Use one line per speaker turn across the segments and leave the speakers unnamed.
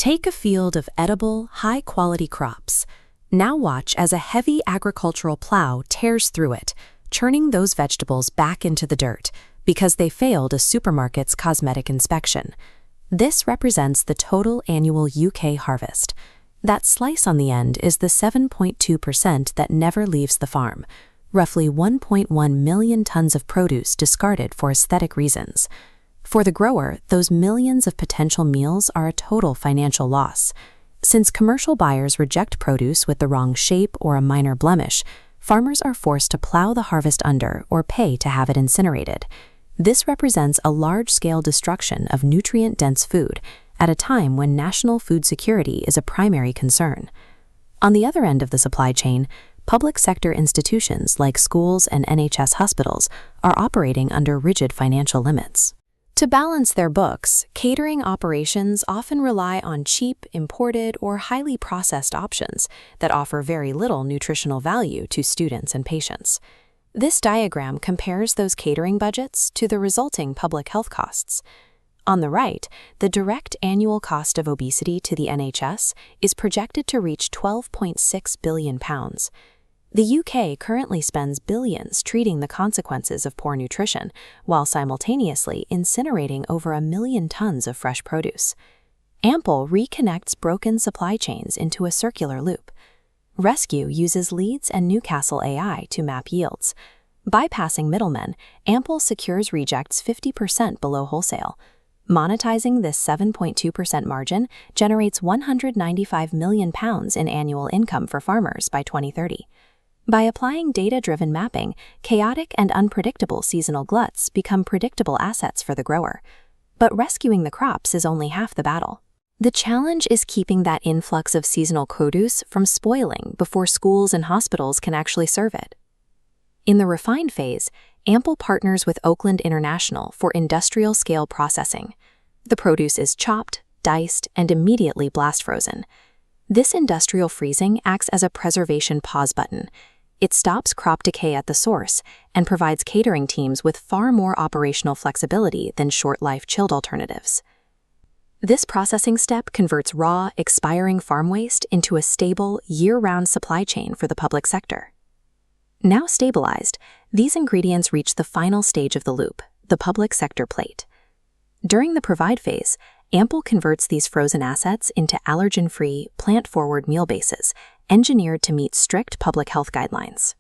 Take a field of edible, high-quality crops. Now watch as a heavy agricultural plow tears through it, churning those vegetables back into the dirt because they failed a supermarket's cosmetic inspection. This represents the total annual UK harvest. That slice on the end is the 7.2% that never leaves the farm, roughly 1.1 million tons of produce discarded for aesthetic reasons. For the grower, those millions of potential meals are a total financial loss. Since commercial buyers reject produce with the wrong shape or a minor blemish, farmers are forced to plow the harvest under or pay to have it incinerated. This represents a large-scale destruction of nutrient-dense food at a time when national food security is a primary concern. On the other end of the supply chain, public sector institutions like schools and NHS hospitals are operating under rigid financial limits. To balance their books, catering operations often rely on cheap, imported, or highly processed options that offer very little nutritional value to students and patients. This diagram compares those catering budgets to the resulting public health costs. On the right, the direct annual cost of obesity to the NHS is projected to reach £12.6 billion. The UK currently spends billions treating the consequences of poor nutrition, while simultaneously incinerating over 1 million tons of fresh produce. Ample reconnects broken supply chains into a circular loop. Rescue uses Leeds and Newcastle AI to map yields. Bypassing middlemen, Ample secures rejects 50% below wholesale. Monetizing this 7.2% margin generates £195 million in annual income for farmers by 2030. By applying data-driven mapping, chaotic and unpredictable seasonal gluts become predictable assets for the grower. But rescuing the crops is only half the battle. The challenge is keeping that influx of seasonal produce from spoiling before schools and hospitals can actually serve it. In the refined phase, Ample partners with Oakland International for industrial-scale processing. The produce is chopped, diced, and immediately blast-frozen. This industrial freezing acts as a preservation pause button. It stops crop decay at the source and provides catering teams with far more operational flexibility than short-life chilled alternatives. This processing step converts raw, expiring farm waste into a stable, year-round supply chain for the public sector. Now stabilized, these ingredients reach the final stage of the loop, the public sector plate. During the provide phase, Ample converts these frozen assets into allergen-free, plant-forward meal bases, engineered to meet strict public health guidelines.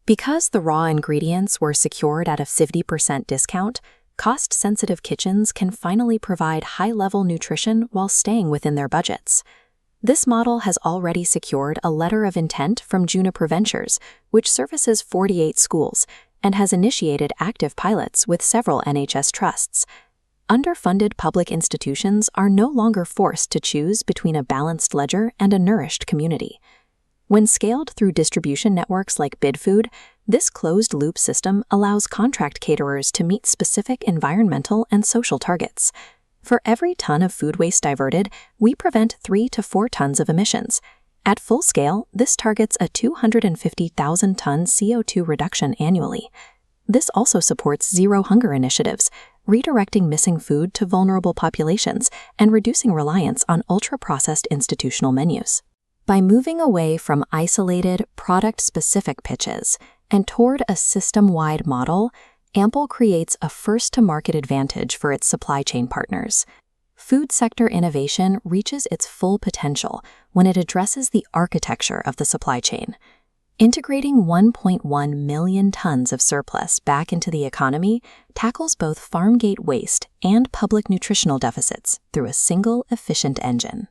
Because the raw ingredients were secured at a 50% discount, cost-sensitive kitchens can finally provide high-level nutrition while staying within their budgets. This model has already secured a letter of intent from Juniper Ventures, which services 48 schools, and has initiated active pilots with several NHS trusts. Underfunded public institutions are no longer forced to choose between a balanced ledger and a nourished community. When scaled through distribution networks like BidFood, this closed-loop system allows contract caterers to meet specific environmental and social targets. For every ton of food waste diverted, we prevent 3 to 4 tons of emissions. At full scale, this targets a 250,000-ton CO2 reduction annually. This also supports zero hunger initiatives, redirecting missing food to vulnerable populations and reducing reliance on ultra-processed institutional menus. By moving away from isolated, product-specific pitches and toward a system-wide model, Ample creates a first-to-market advantage for its supply chain partners. Food sector innovation reaches its full potential when it addresses the architecture of the supply chain. Integrating 1.1 million tons of surplus back into the economy tackles both farm gate waste and public nutritional deficits through a single efficient engine.